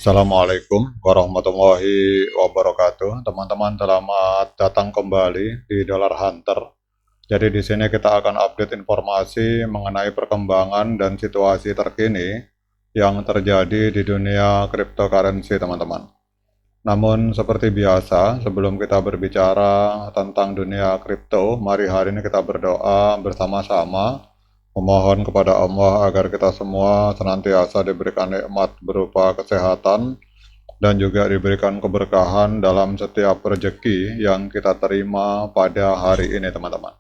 Assalamualaikum warahmatullahi wabarakatuh. Teman-teman, selamat datang kembali di Dollar Hunter. Jadi di sini kita akan update informasi mengenai perkembangan dan situasi terkini yang terjadi di dunia cryptocurrency, teman-teman. Namun seperti biasa, sebelum kita berbicara tentang dunia kripto, mari hari ini kita berdoa bersama-sama memohon kepada Allah agar kita semua senantiasa diberikan nikmat berupa kesehatan dan juga diberikan keberkahan dalam setiap rezeki yang kita terima pada hari ini, teman-teman.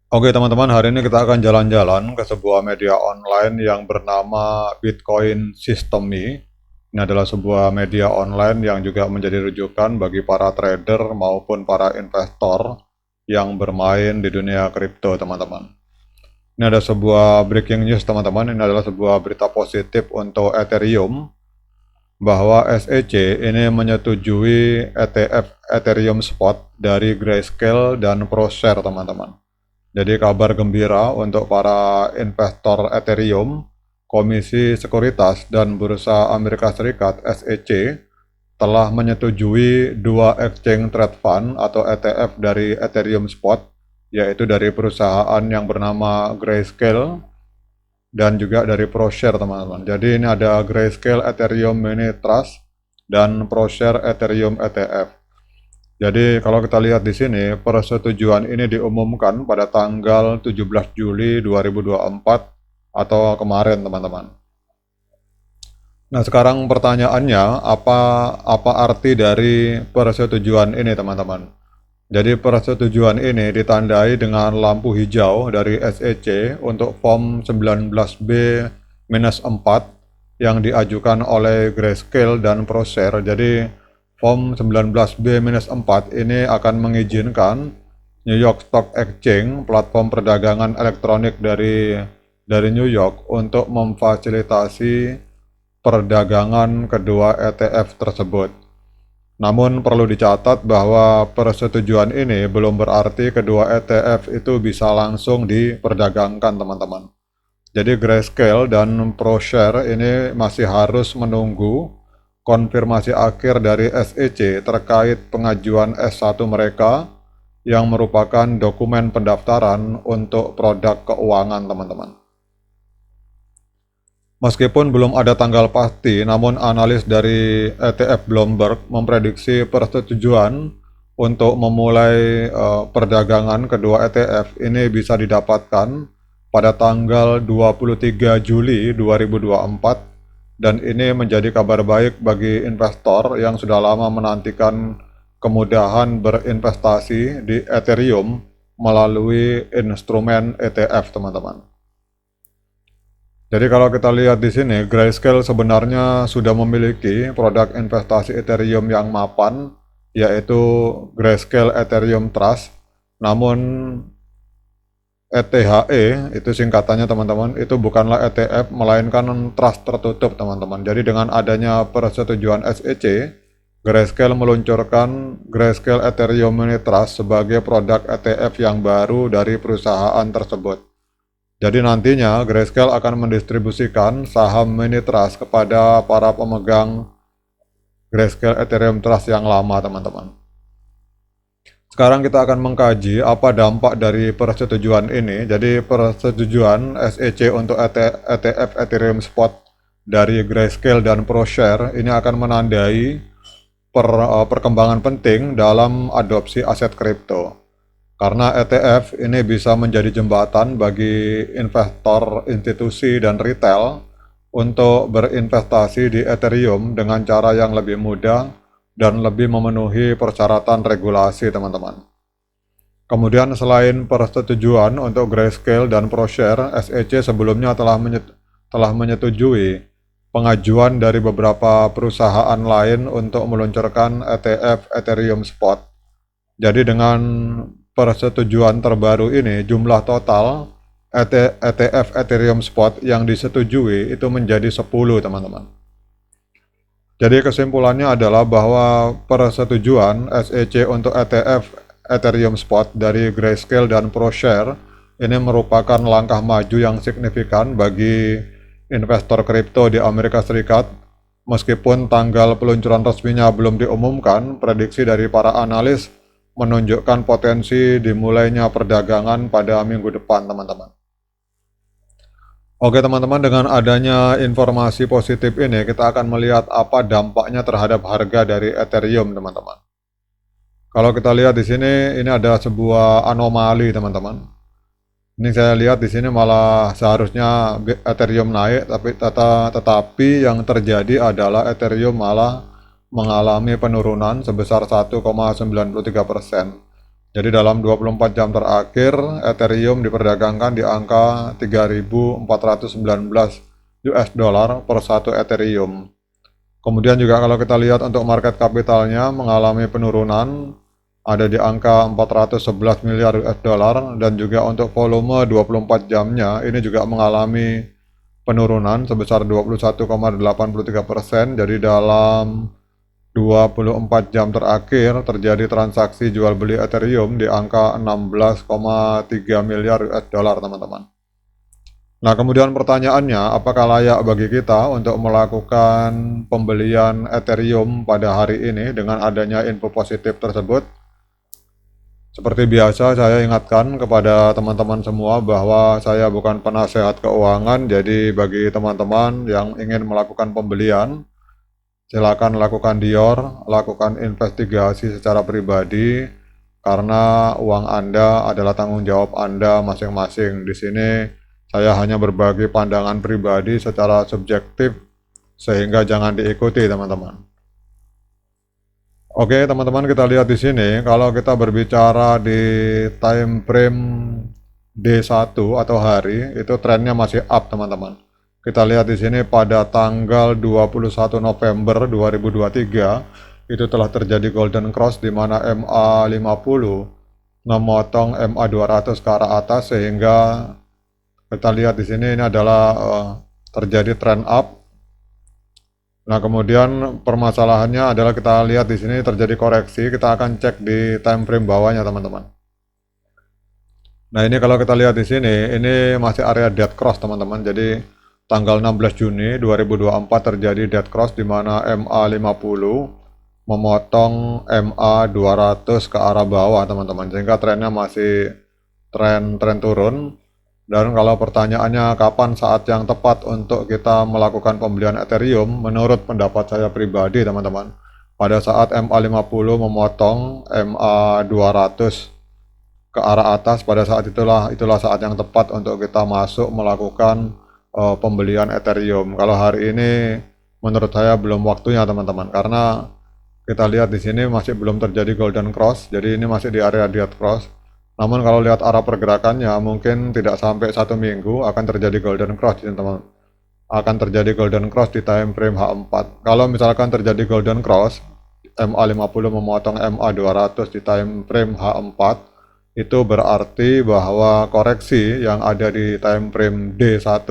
Oke teman-teman, hari ini kita akan jalan-jalan ke sebuah media online yang bernama Bitcoin System.me. Ini adalah sebuah media online yang juga menjadi rujukan bagi para trader maupun para investor yang bermain di dunia kripto, teman-teman. Ini ada sebuah breaking news, teman-teman. Ini adalah sebuah berita positif untuk Ethereum bahwa SEC ini menyetujui ETF Ethereum Spot dari Grayscale dan ProShare, teman-teman. Jadi kabar gembira untuk para investor Ethereum. Komisi Sekuritas dan Bursa Amerika Serikat (SEC) telah menyetujui dua exchange trade fund atau ETF dari Ethereum Spot, yaitu dari perusahaan yang bernama Grayscale dan juga dari ProShare, teman-teman. Jadi ini ada Grayscale Ethereum Mini Trust dan ProShare Ethereum ETF. Jadi kalau kita lihat di sini, persetujuan ini diumumkan pada tanggal 17 Juli 2024 atau kemarin, teman-teman. Nah, sekarang pertanyaannya, apa arti dari persetujuan ini, teman-teman? Jadi persetujuan ini ditandai dengan lampu hijau dari SEC untuk Form 19B-4 yang diajukan oleh Grayscale dan ProShare. Jadi Form 19B-4 ini akan mengizinkan New York Stock Exchange, platform perdagangan elektronik dari New York, untuk memfasilitasi perdagangan kedua ETF tersebut. Namun perlu dicatat bahwa persetujuan ini belum berarti kedua ETF itu bisa langsung diperdagangkan, teman-teman. Jadi Grayscale dan ProShare ini masih harus menunggu konfirmasi akhir dari SEC terkait pengajuan S1 mereka yang merupakan dokumen pendaftaran untuk produk keuangan, teman-teman. Meskipun belum ada tanggal pasti, namun analis dari ETF Bloomberg memprediksi persetujuan untuk memulai perdagangan kedua ETF ini bisa didapatkan pada tanggal 23 Juli 2024, dan ini menjadi kabar baik bagi investor yang sudah lama menantikan kemudahan berinvestasi di Ethereum melalui instrumen ETF, teman-teman. Jadi kalau kita lihat di sini, Grayscale sebenarnya sudah memiliki produk investasi Ethereum yang mapan, yaitu Grayscale Ethereum Trust. Namun ETHE, itu singkatannya, teman-teman, itu bukanlah ETF, melainkan trust tertutup, teman-teman. Jadi dengan adanya persetujuan SEC, Grayscale meluncurkan Grayscale Ethereum Mini Trust sebagai produk ETF yang baru dari perusahaan tersebut. Jadi nantinya Grayscale akan mendistribusikan saham Mini Trust kepada para pemegang Grayscale Ethereum Trust yang lama, teman-teman. Sekarang kita akan mengkaji apa dampak dari persetujuan ini. Jadi persetujuan SEC untuk ETF Ethereum Spot dari Grayscale dan ProShare ini akan menandai perkembangan penting dalam adopsi aset kripto. Karena ETF ini bisa menjadi jembatan bagi investor institusi dan retail untuk berinvestasi di Ethereum dengan cara yang lebih mudah dan lebih memenuhi persyaratan regulasi, teman-teman. Kemudian selain persetujuan untuk Grayscale dan ProShare, SEC sebelumnya telah menyetujui pengajuan dari beberapa perusahaan lain untuk meluncurkan ETF Ethereum Spot. Jadi dengan persetujuan terbaru ini, jumlah total ETF Ethereum Spot yang disetujui itu menjadi 10, teman-teman. Jadi kesimpulannya adalah bahwa persetujuan SEC untuk ETF Ethereum Spot dari Grayscale dan ProShare ini merupakan langkah maju yang signifikan bagi investor kripto di Amerika Serikat Meskipun tanggal peluncuran resminya belum diumumkan, prediksi dari para analis menunjukkan potensi dimulainya perdagangan pada minggu depan, teman-teman. Oke teman-teman, dengan adanya informasi positif ini, kita akan melihat apa dampaknya terhadap harga dari Ethereum, teman-teman. Kalau kita lihat di sini, ini ada sebuah anomali, teman-teman. Ini saya lihat di sini malah seharusnya Ethereum naik, tetapi yang terjadi adalah Ethereum malah mengalami penurunan sebesar 1,93%. Jadi dalam 24 jam terakhir, Ethereum diperdagangkan di angka 3.419 US dollar per satu Ethereum. Kemudian juga kalau kita lihat untuk market capitalnya mengalami penurunan, ada di angka 411 miliar US dollar, dan juga untuk volume 24 jamnya ini juga mengalami penurunan sebesar 21,83%. Jadi dalam 24 jam terakhir terjadi transaksi jual beli Ethereum di angka 16,3 miliar US dollar, teman-teman. Nah, kemudian pertanyaannya, apakah layak bagi kita untuk melakukan pembelian Ethereum pada hari ini dengan adanya info positif tersebut? Seperti biasa, saya ingatkan kepada teman-teman semua bahwa saya bukan penasehat keuangan. Jadi bagi teman-teman yang ingin melakukan pembelian, silakan lakukan dior, lakukan investigasi secara pribadi, karena uang Anda adalah tanggung jawab Anda masing-masing. Di sini saya hanya berbagi pandangan pribadi secara subjektif, sehingga jangan diikuti, teman-teman. Oke, teman-teman, kita lihat di sini, kalau kita berbicara di time frame D1 atau hari, itu trennya masih up, teman-teman. Kita lihat di sini pada tanggal 21 November 2023, itu telah terjadi golden cross di mana MA50 memotong MA200 ke arah atas, sehingga kita lihat di sini ini adalah terjadi trend up. Nah, kemudian permasalahannya adalah kita lihat di sini terjadi koreksi. Kita akan cek di time frame bawahnya, teman-teman. Nah, ini kalau kita lihat di sini, ini masih area dead cross, teman-teman. Jadi tanggal 16 Juni 2024 terjadi dead cross di mana MA50 memotong MA200 ke arah bawah, teman-teman. Sehingga trennya masih tren turun. Dan kalau pertanyaannya kapan saat yang tepat untuk kita melakukan pembelian Ethereum, menurut pendapat saya pribadi, teman-teman, pada saat MA50 memotong MA200 ke arah atas, pada saat itulah saat yang tepat untuk kita masuk melakukan pembelian Ethereum. Kalau hari ini menurut saya belum waktunya, teman-teman, karena kita lihat di sini masih belum terjadi golden cross, jadi ini masih di area dead cross. Namun kalau lihat arah pergerakannya, mungkin tidak sampai 1 minggu akan terjadi golden cross, teman-teman. Akan terjadi golden cross di time frame H4. Kalau misalkan terjadi golden cross, MA50 memotong MA200 di time frame H4, itu berarti bahwa koreksi yang ada di time frame D1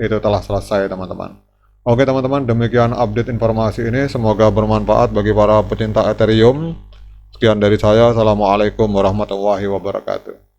itu telah selesai, teman-teman. Oke, teman-teman, demikian update informasi ini. Semoga bermanfaat bagi para pecinta Ethereum. Sekian dari saya. Assalamualaikum warahmatullahi wabarakatuh.